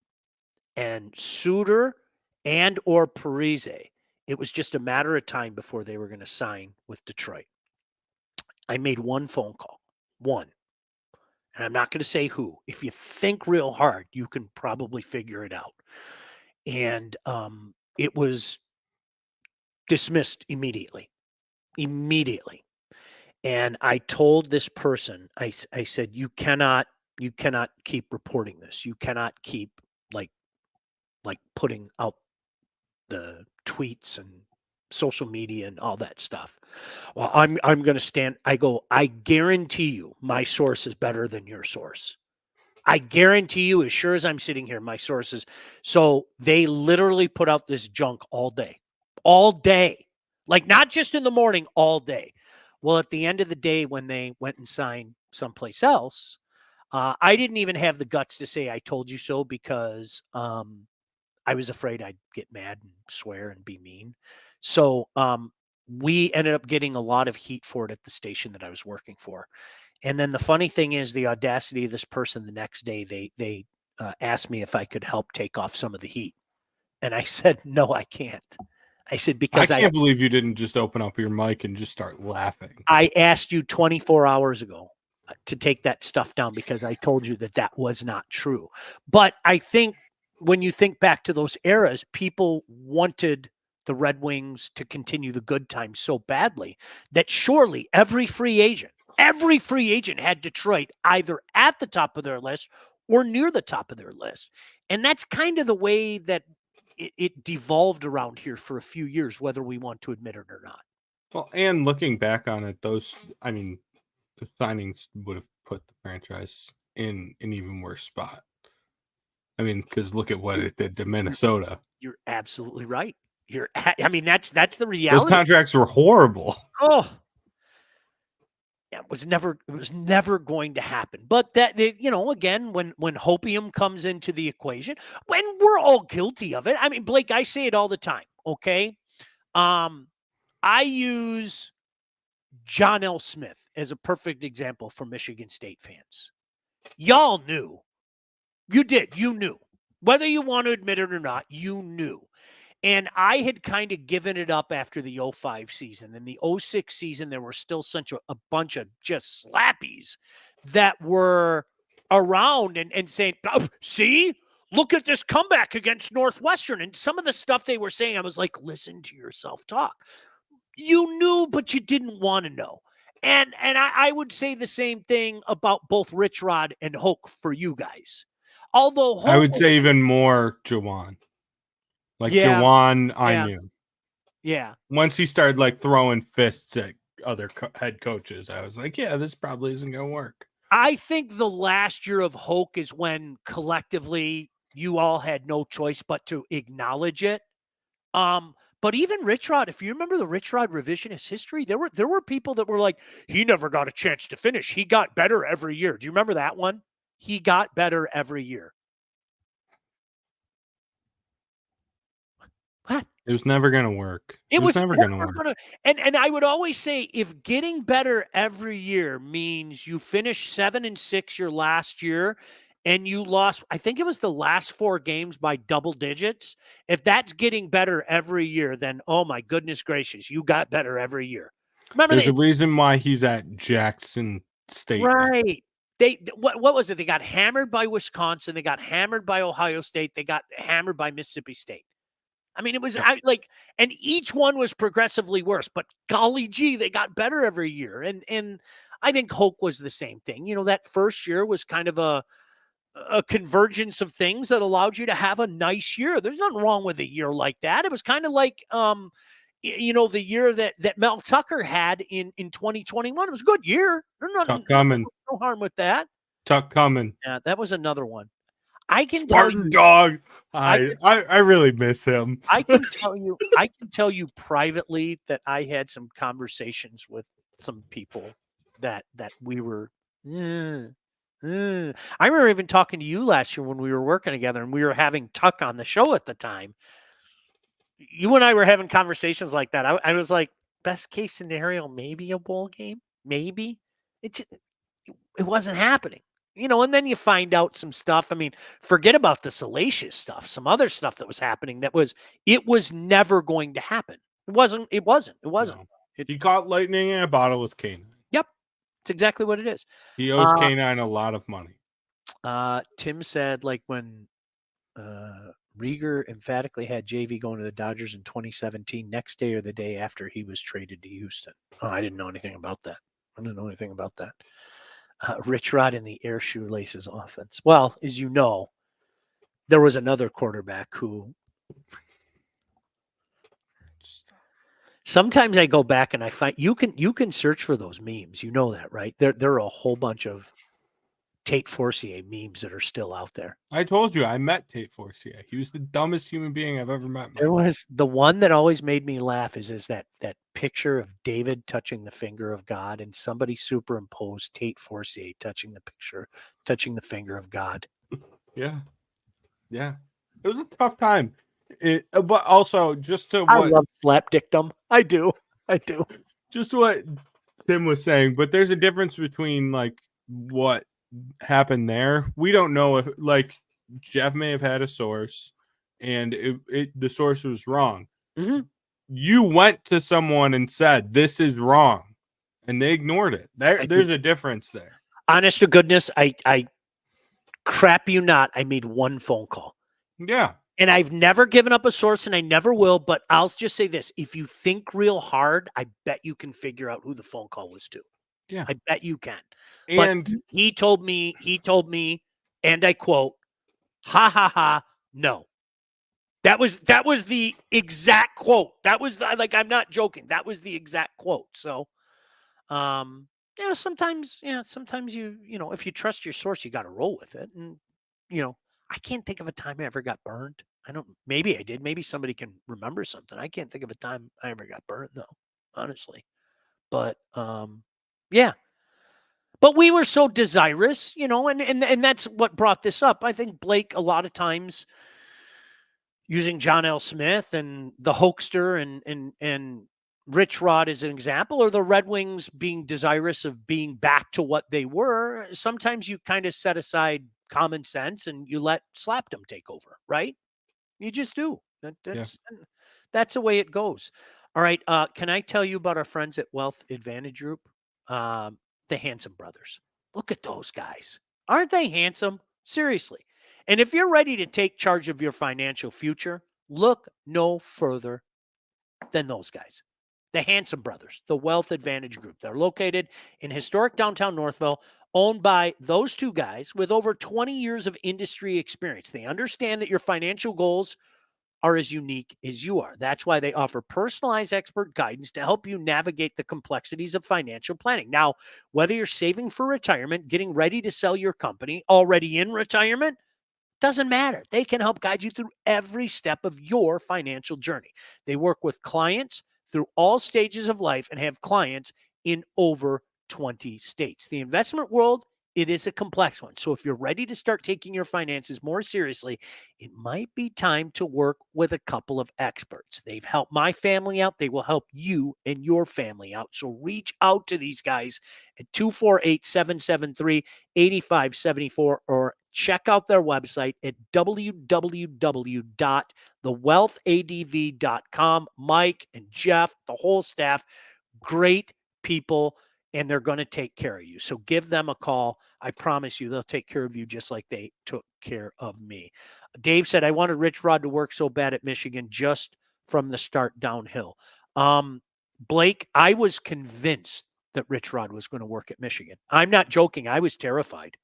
and Suter and or Parise, it was just a matter of time before they were going to sign with Detroit. I made one phone call, and I'm not going to say who. If you think real hard, you can probably figure it out. And it was dismissed immediately. And I told this person, I said, you cannot keep reporting this. You cannot keep like putting out the tweets and social media and all that stuff. Well, I'm going to stand. I go, I guarantee you my source is better than your source. I guarantee you, as sure as I'm sitting here, my sources. So they literally put out this junk all day, like not just in the morning, all day. Well, at the end of the day, when they went and signed someplace else, I didn't even have the guts to say I told you so because I was afraid I'd get mad and swear and be mean. So we ended up getting a lot of heat for it at the station that I was working for. And then the funny thing is the audacity of this person the next day, they asked me if I could help take off some of the heat. And I said, no, I can't. I said, because I can't believe you didn't just open up your mic and just start laughing. I asked you 24 hours ago to take that stuff down because I told you that was not true. But I think when you think back to those eras, people wanted the Red Wings to continue the good times so badly that surely every free agent had Detroit either at the top of their list or near the top of their list. And that's kind of the way that it devolved around here for a few years, whether we want to admit it or not. Well, and looking back on it, the signings would have put the franchise in an even worse spot. I mean, because look at what it did to Minnesota. You're absolutely right. That's the reality. Those contracts were horrible. Oh, it was never going to happen. But that, again, when hopium comes into the equation, when we're all guilty of it. I mean, Blake, I say it all the time. Okay. I use John L. Smith as a perfect example for Michigan State fans. Y'all knew. You did. You knew. Whether you want to admit it or not, you knew. And I had kind of given it up after the 05 season. In the 06 season, there were still such a bunch of just slappies that were around and saying, oh, see, look at this comeback against Northwestern. And some of the stuff they were saying, I was like, listen to yourself talk. You knew, but you didn't want to know. And I would say the same thing about both Rich Rod and Hoke for you guys. Although Hoke, I would say even more Jawan. Like Jawan, I knew. Yeah. Once he started like throwing fists at other head coaches, I was like, yeah, this probably isn't going to work. I think the last year of Hoke is when collectively you all had no choice but to acknowledge it. But even Rich Rod, if you remember the Rich Rod revisionist history, there were people that were like, he never got a chance to finish. He got better every year. Do you remember that one? He got better every year. What? It was never going to work. It was never going to work. And I would always say, if getting better every year means you finish 7-6 your last year and you lost, I think it was the last 4 games by double digits. If that's getting better every year, then, oh my goodness gracious, you got better every year. Remember, there's a reason why he's at Jackson State. Right. What was it? They got hammered by Wisconsin. They got hammered by Ohio State. They got hammered by Mississippi State. I mean, it was and each one was progressively worse, but golly gee, they got better every year. And I think Hoke was the same thing. You know, that first year was kind of a convergence of things that allowed you to have a nice year. There's nothing wrong with a year like that. It was kind of like, the year that Mel Tucker had in 2021. It was a good year. There's nothing, no harm with that. Tuck coming. Yeah, that was another one. I can Spartan tell you, dog. I really miss him. I can tell you privately that I had some conversations with some people that we were. I remember even talking to you last year when we were working together and we were having Tuck on the show at the time. You and I were having conversations like that. I was like, best case scenario, maybe a bowl game, maybe. It wasn't happening. And then you find out some stuff. I mean, forget about the salacious stuff, some other stuff that was happening it was never going to happen. It wasn't. No. He caught lightning in a bottle with K9. Yep. It's exactly what it is. He owes K9 a lot of money. Tim said, like, when Rieger emphatically had JV going to the Dodgers in 2017, next day or the day after he was traded to Houston. Oh, I didn't know anything about that. Rich Rod in the air shoelaces offense. Well, as you know, there was another quarterback who sometimes I go back and I find you can search for those memes. You know that, right? There are a whole bunch of Tate Forcier memes that are still out there. I told you I met Tate Forcier. He was the dumbest human being I've ever met. There was the one that always made me laugh is that picture of David touching the finger of God, and somebody superimposed Tate Forcier touching the finger of God. Yeah. It was a tough time. But also just to I love slapdickdom. I do. Just what Tim was saying, but there's a difference between like what happened there. We don't know if like Jeff may have had a source and the source was wrong. Mm-hmm. You went to someone and said this is wrong and they ignored it. There's a difference there. Honest to goodness, I crap you not, I made one phone call. Yeah. And I've never given up a source and I never will, but I'll just say this. If you think real hard, I bet you can figure out who the phone call was to. Yeah. I bet you can. And but he told me, and I quote, ha ha ha, no. That was the exact quote. That was I'm not joking. That was the exact quote. So, sometimes you if you trust your source, you got to roll with it. And, I can't think of a time I ever got burned. Maybe I did. Maybe somebody can remember something. I can't think of a time I ever got burned though, honestly. But, yeah. But we were so desirous, and that's what brought this up. I think Blake, a lot of times, using John L. Smith and the Hoaxster and Rich Rod as an example, or the Red Wings being desirous of being back to what they were, sometimes you kind of set aside common sense and you let slapdom take over, right? You just do. That's the way it goes. All right. Can I tell you about our friends at Wealth Advantage Group? The Handsome Brothers. Look at those guys. Aren't they handsome? Seriously. And if you're ready to take charge of your financial future, look no further than those guys. The Handsome Brothers, the Wealth Advantage Group. They're located in historic downtown Northville, owned by those two guys with over 20 years of industry experience. They understand that your financial goals are as unique as you are. That's why they offer personalized expert guidance to help you navigate the complexities of financial planning. Now, whether you're saving for retirement, getting ready to sell your company, already in retirement, doesn't matter. They can help guide you through every step of your financial journey. They work with clients through all stages of life and have clients in over 20 states. The investment world, it is a complex one. So if you're ready to start taking your finances more seriously, it might be time to work with a couple of experts. They've helped my family out. They will help you and your family out. So reach out to these guys at 248-773-8574 or check out their website at www.thewealthadv.com. Mike and Jeff, the whole staff, great people, and they're going to take care of you. So give them a call. I promise you they'll take care of you just like they took care of me. Dave said, I wanted Rich Rod to work so bad at Michigan just from the start downhill. Blake, I was convinced that Rich Rod was going to work at Michigan. I'm not joking. I was terrified.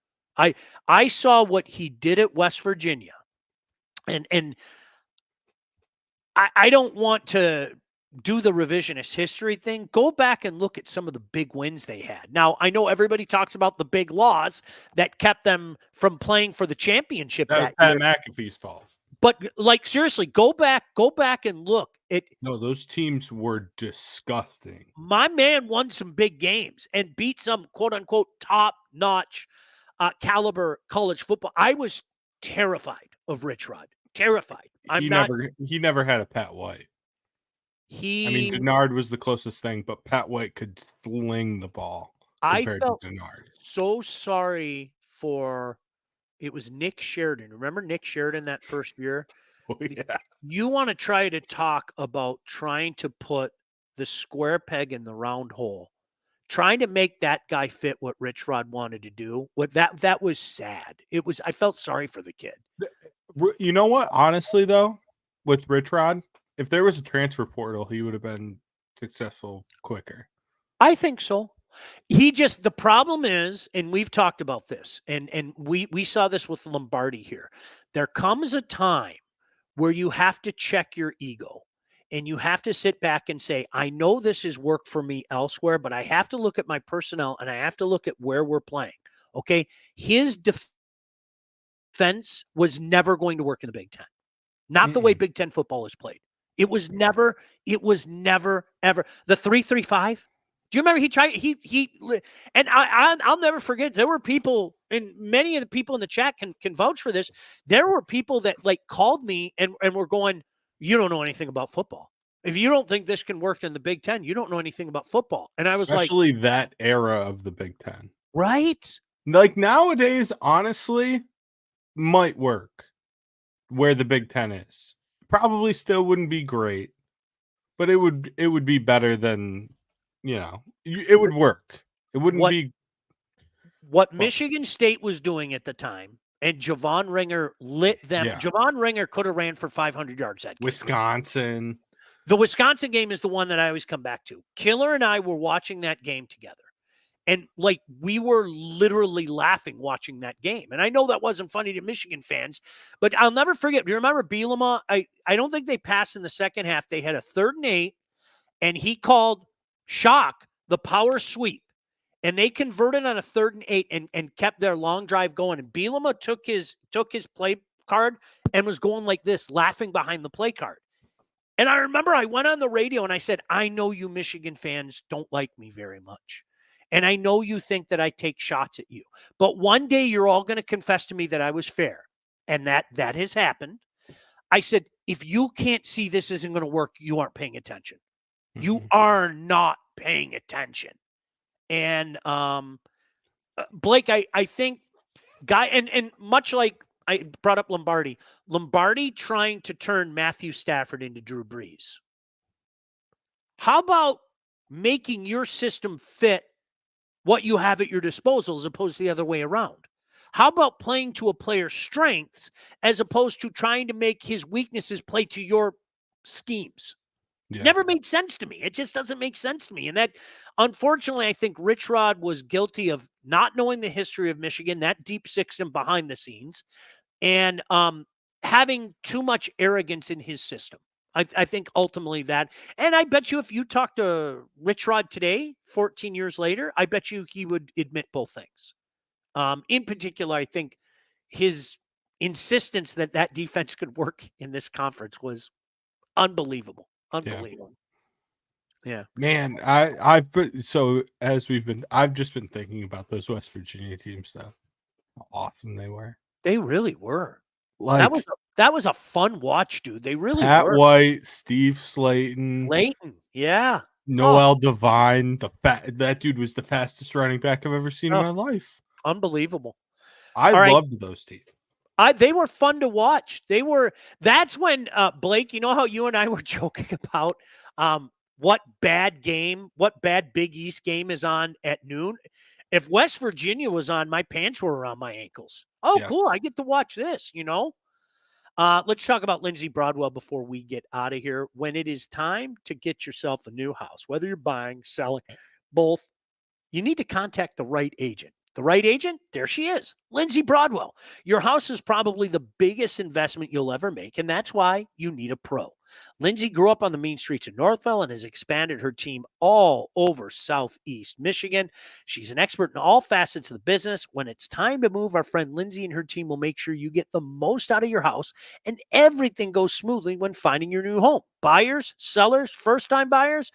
I saw what he did at West Virginia, and I don't want to do the revisionist history thing. Go back and look at some of the big wins they had. Now, I know everybody talks about the big loss that kept them from playing for the championship that Pat year. McAfee's fault. But like seriously, go back and look. No, those teams were disgusting. My man won some big games and beat some quote unquote top notch caliber college football. I was terrified of Rich Rod. Terrified. He never had a Pat White. I mean, Denard was the closest thing, but Pat White could sling the ball compared to Denard. So sorry for it was Nick Sheridan. Remember Nick Sheridan that first year? Oh, yeah. You want to try to talk about trying to put the square peg in the round hole. Trying to make that guy fit what Rich Rod wanted to do. That was sad. I felt sorry for the kid. You know what? Honestly, though, with Rich Rod, if there was a transfer portal, he would have been successful quicker. I think so. The problem is, and we've talked about this, and we saw this with Lombardi here. There comes a time where you have to check your ego. And you have to sit back and say, I know this has worked for me elsewhere, but I have to look at my personnel and I have to look at where we're playing. Okay. His defense was never going to work in the Big Ten. Not the way Big Ten football is played. It was never, ever. The 3-3-5. Do you remember and I'll never forget, there were people, and many of the people in the chat can vouch for this. There were people that like called me and were going, you don't know anything about football. If you don't think this can work in the Big Ten, you don't know anything about football. And I was especially that era of the Big Ten. Right? Like nowadays, honestly, might work where the Big Ten is. Probably still wouldn't be great, but it would be better than, it would work. It wouldn't be what Michigan State was doing at the time. And Javon Ringer lit them. Yeah. Javon Ringer could have ran for 500 yards that game. Wisconsin. The Wisconsin game is the one that I always come back to. Killer and I were watching that game together. And we were literally laughing watching that game. And I know that wasn't funny to Michigan fans, but I'll never forget. Do you remember Bielema? I don't think they passed in the second half. They had a 3rd and 8, and he called shock the power sweep. And they converted on a 3rd and 8 and kept their long drive going. And Bielema took his play card and was going like this, laughing behind the play card. And I remember I went on the radio and I said, I know you Michigan fans don't like me very much. And I know you think that I take shots at you. But one day you're all going to confess to me that I was fair. And that has happened. I said, if you can't see this isn't going to work, you aren't paying attention. You Mhm. are not paying attention. And Blake, I think and much like I brought up Lombardi trying to turn Matthew Stafford into Drew Brees. How about making your system fit what you have at your disposal as opposed to the other way around? How about playing to a player's strengths as opposed to trying to make his weaknesses play to your schemes? Yeah. Never made sense to me. It just doesn't make sense to me. And that, unfortunately, I think Rich Rod was guilty of not knowing the history of Michigan, that deep system behind the scenes, and having too much arrogance in his system. I think ultimately that, and I bet you if you talk to Rich Rod today, 14 years later, I bet you he would admit both things. In particular, I think his insistence that that defense could work in this conference was unbelievable. Unbelievable. Yeah. Man, so as I've just been thinking about those West Virginia teams though. How awesome they were. They really were. Like That was a fun watch, dude. They really Pat were. White, Steve Slayton, Leighton. Yeah. Noel Devine, that dude was the fastest running back I've ever seen in my life. Unbelievable. I All right. loved those teams. They were fun to watch. That's when Blake, you know how you and I were joking about what bad Big East game is on at noon? If West Virginia was on, my pants were around my ankles. Oh, Yes. cool. I get to watch this, you know? Let's talk about Lindsey Broadwell before we get out of here. When it is time to get yourself a new house, whether you're buying, selling, both, you need to contact the right agent. The right agent? There she is, Lindsey Broadwell. Your house is probably the biggest investment you'll ever make, and that's why you need a pro. Lindsey grew up on the mean streets of Northville and has expanded her team all over Southeast Michigan. She's an expert in all facets of the business. When it's time to move, our friend Lindsey and her team will make sure you get the most out of your house and everything goes smoothly when finding your new home. Buyers, sellers, first-time buyers,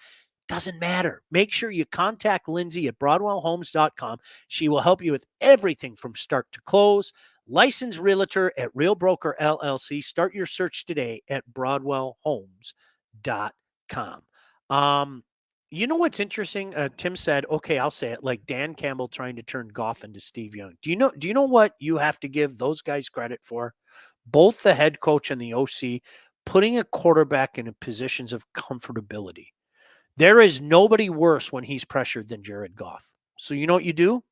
doesn't matter. Make sure you contact Lindsey at BroadwellHomes.com. She will help you with everything from start to close. Licensed realtor at Real Broker LLC. Start your search today at BroadwellHomes.com. You know what's interesting? Tim said, okay, I'll say it, like Dan Campbell trying to turn Goff into Steve Young. Do you know what you have to give those guys credit for? Both the head coach and the OC putting a quarterback in positions of comfortability. There is nobody worse when he's pressured than Jared Goff. So you know what you do?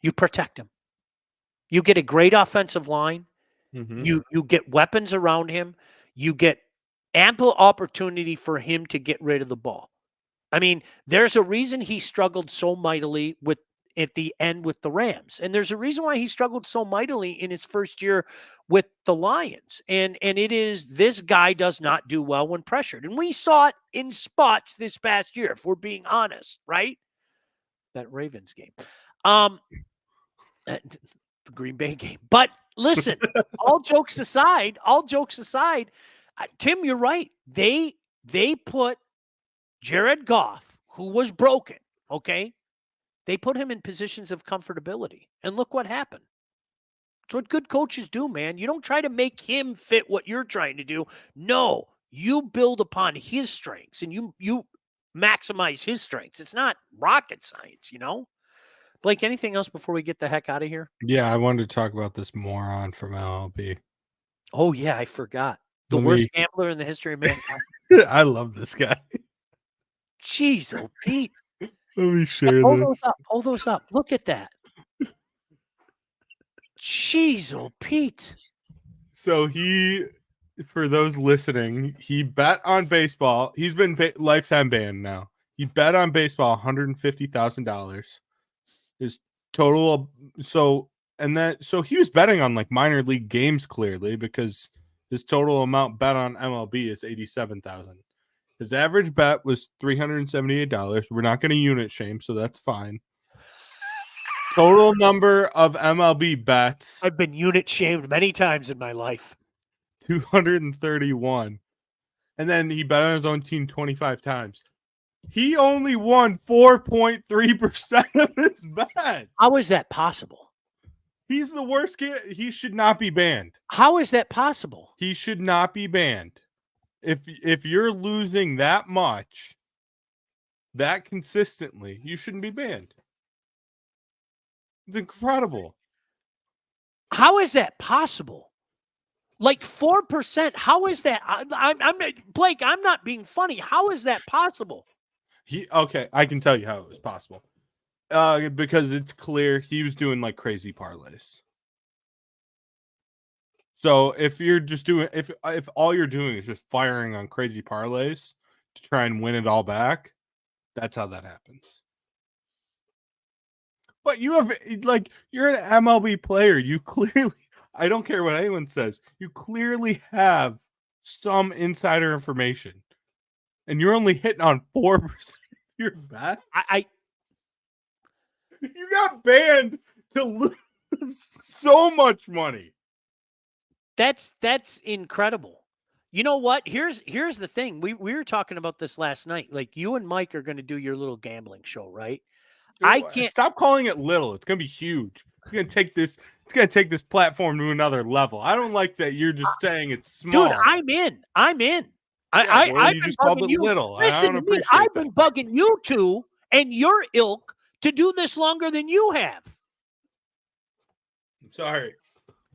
You protect him. You get a great offensive line. Mm-hmm. You get weapons around him. You get ample opportunity for him to get rid of the ball. I mean, there's a reason he struggled so mightily at the end with the Rams. And there's a reason why he struggled so mightily in his first year with the Lions. And it is, this guy does not do well when pressured. And we saw it in spots this past year, if we're being honest, right? That Ravens game. The Green Bay game. But listen, all jokes aside, Tim, you're right. They put Jared Goff, who was broken, okay? They put him in positions of comfortability. And look what happened. It's what good coaches do, man. You don't try to make him fit what you're trying to do. No, you build upon his strengths and you maximize his strengths. It's not rocket science, you know? Blake, anything else before we get the heck out of here? Yeah, I wanted to talk about this moron from LLB. Oh, yeah, I forgot. The worst gambler in the history of mankind. I love this guy. Jeez, oh, Pete. Let me share this. Hold those up. Look at that. Jeez, oh, Pete. So for those listening, he bet on baseball. He's been lifetime banned now. He bet on baseball $150,000. His total. So he was betting on like minor league games clearly because his total amount bet on MLB is $87,000. His average bet was $378. We're not going to unit shame, so that's fine. Total number of MLB bets. I've been unit shamed many times in my life. 231. And then he bet on his own team 25 times. He only won 4.3% of his bets. How is that possible? He's the worst. He should not be banned. How is that possible? He should not be banned. If you're losing that much, that consistently, you shouldn't be banned. It's incredible. How is that possible? Like 4%. How is that? I'm Blake. I'm not being funny. How is that possible? Okay, I can tell you how it was possible. Because it's clear he was doing like crazy parlays. So if you're just doing, if all you're doing is just firing on crazy parlays to try and win it all back, that's how that happens. But you have, like, you're an MLB player. You clearly, I don't care what anyone says, you clearly have some insider information, and you're only hitting on 4% of your bets. You got banned to lose so much money. That's incredible. You know what? Here's the thing. We were talking about this last night. Like, you and Mike are going to do your little gambling show, right? I can't Stop calling it little. It's gonna be huge. It's gonna take this platform to another level. I don't like that you're just saying it's small. Dude, I'm in. I've you just been called bugging it you. little. Listen I don't to me. appreciate I've been bugging you two and your ilk to do this longer than you have. I'm sorry.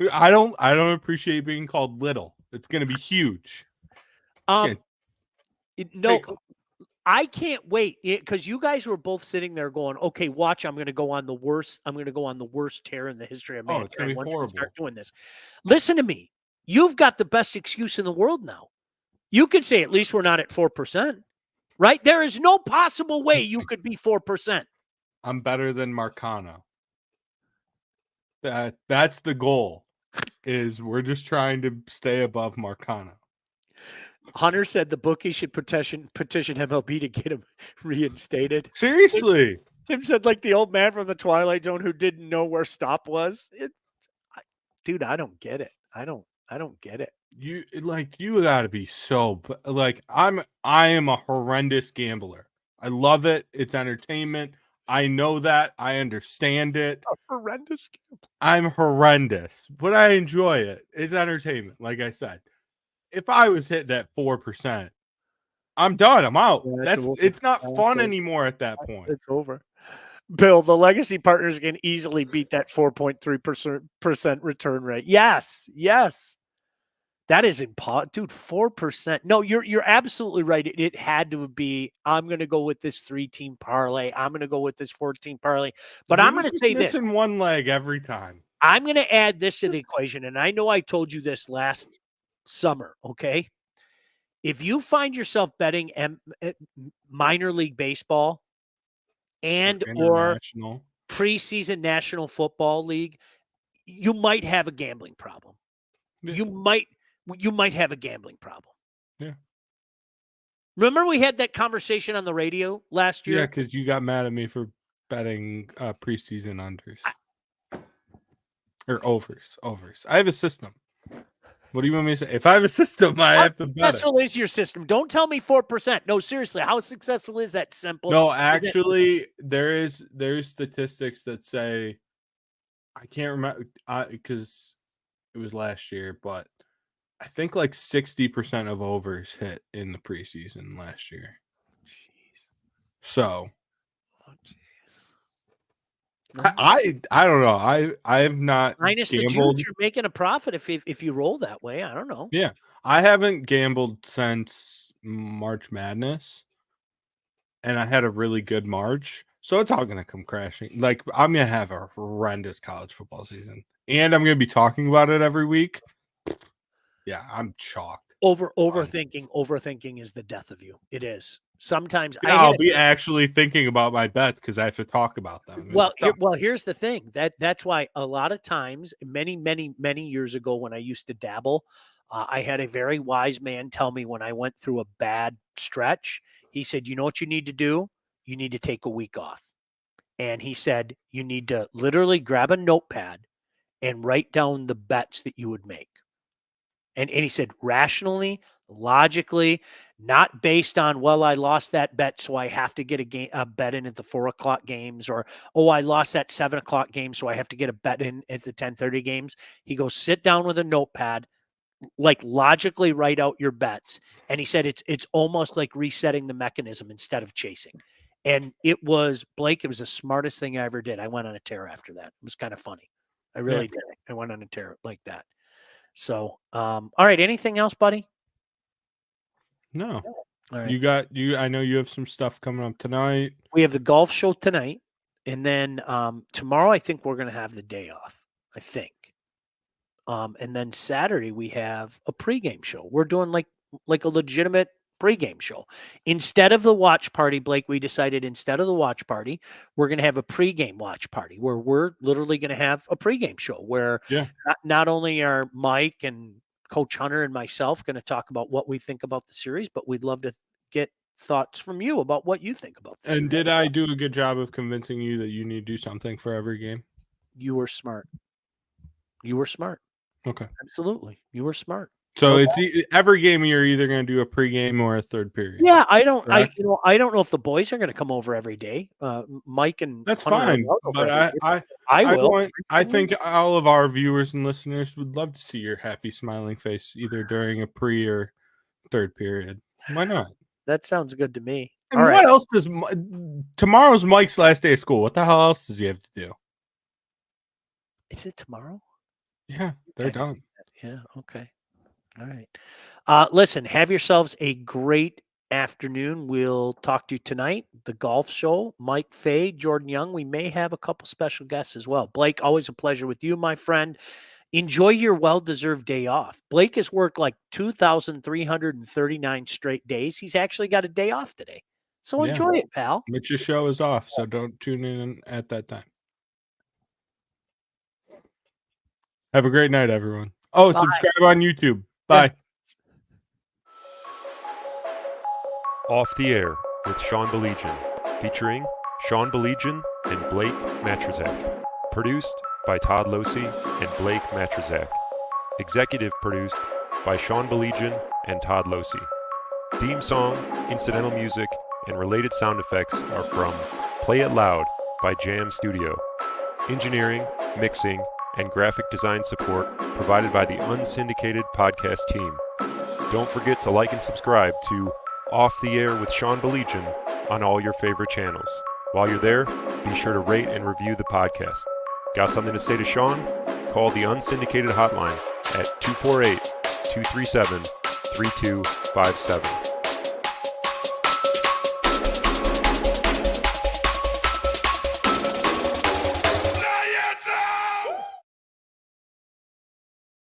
I don't appreciate being called little. It's gonna be huge. No, I can't wait, because you guys were both sitting there going, "Okay, watch, I'm going to go on the worst tear in the history of mankind. It's gonna be once horrible. we start doing this." Listen to me. You've got the best excuse in the world now. You could say at least we're not at 4%, right? There is no possible way you could be 4%. I'm better than Marcano. That's the goal. Is we're just trying to stay above Marcano. Hunter said the bookie should petition MLB to get him reinstated. Seriously. Tim said, like the old man from the Twilight Zone who didn't know where stop was. Dude, I don't get it. I don't get it. You gotta be so, like, I am a horrendous gambler. I love it. It's entertainment. I know that. I understand it. A horrendous gambler. I'm horrendous, but I enjoy it. It's entertainment. Like I said, if I was hitting at 4%, I'm done. I'm out. Yeah, it's not fun anymore at that point. It's over. Bill, the legacy partners can easily beat that 4.3% return rate. Yes. That is impossible, dude. 4%. No, you're absolutely right. It had to be. I'm going to go with this 3-team parlay. I'm going to go with this 4-team parlay. But I'm going to say this: missing one leg every time. I'm going to add this to the equation, and I know I told you this last summer. Okay, if you find yourself betting minor league baseball and or preseason National Football League, you might have a gambling problem. Yeah. You might have a gambling problem. Yeah. Remember we had that conversation on the radio last year? Yeah, because you got mad at me for betting preseason unders. Or overs. I have a system. What do you want me to say? If I have a system, I have to bet it. How successful is your system? Don't tell me 4%. No, seriously, how successful is that? Simple. No, actually, there's statistics that say, I can't remember because it was last year, but I think like 60% of overs hit in the preseason last year. Jeez. So, jeez. I don't know. I have not minus gambled. The juice, you're making a profit if you roll that way. I don't know. Yeah, I haven't gambled since March Madness, and I had a really good March. So it's all gonna come crashing. Like, I'm gonna have a horrendous college football season, and I'm gonna be talking about it every week. Yeah, I'm chalked. Overthinking is the death of you. It is. Sometimes I'll be actually thinking about my bets because I have to talk about them. Well, here's the thing. That's why a lot of times, many years ago, when I used to dabble, I had a very wise man tell me when I went through a bad stretch. He said, "You know what you need to do? You need to take a week off." And he said, "You need to literally grab a notepad and write down the bets that you would make." And he said, rationally, logically, not based on, well, I lost that bet, so I have to get a bet in at the 4 o'clock games, or, oh, I lost that 7 o'clock game, so I have to get a bet in at the 10:30 games. He goes, sit down with a notepad, like logically write out your bets. And he said it's almost like resetting the mechanism instead of chasing. And it was, Blake, it was the smartest thing I ever did. I went on a tear after that. It was kind of funny. I really did. I went on a tear like that. So, all right. Anything else, buddy? No. All right. I know you have some stuff coming up tonight. We have the golf show tonight. And then tomorrow, I think we're going to have the day off. I think. And then Saturday we have a pregame show. We're doing like a legitimate pregame show. Instead of the watch party, Blake, we decided instead of the watch party, we're going to have a pregame watch party where we're literally going to have a pregame show where not only are Mike and Coach Hunter and myself going to talk about what we think about the series, but we'd love to get thoughts from you about what you think about the series. And did I do a good job of convincing you that you need to do something for every game? You were smart. You were smart. Okay. Absolutely. You were smart. So it's every game you're either going to do a pregame or a third period. Yeah, I don't know if the boys are going to come over every day. Mike and that's Hunter fine. But I will. I think all of our viewers and listeners would love to see your happy, smiling face either during a pre or third period. Why not? That sounds good to me. And all what else does tomorrow's Mike's last day of school? What the hell else does he have to do? Is it tomorrow? Yeah, they're done. Yeah. Okay. All right. Listen, have yourselves a great afternoon. We'll talk to you tonight. The golf show, Mike Fay, Jordan Young. We may have a couple special guests as well. Blake, always a pleasure with you, my friend. Enjoy your well-deserved day off. Blake has worked like 2,339 straight days. He's actually got a day off today. So enjoy it, pal. Mitch's show is off, so don't tune in at that time. Have a great night, everyone. Oh, bye. Subscribe on YouTube. Bye. Off the Air with Sean Baligian, featuring Sean Baligian and Blake Majchrzak. Produced by Todd Losey and Blake Majchrzak. Executive produced by Sean Baligian and Todd Losey. Theme song, incidental music, and related sound effects are from Play It Loud by Jam Studio. Engineering, mixing, and graphic design support provided by the Unsyndicated podcast team. Don't forget to like and subscribe to Off the Air with Sean Baligian on all your favorite channels. While you're there, be sure to rate and review the podcast. Got something to say to Sean? Call the Unsyndicated hotline at 248-237-3257.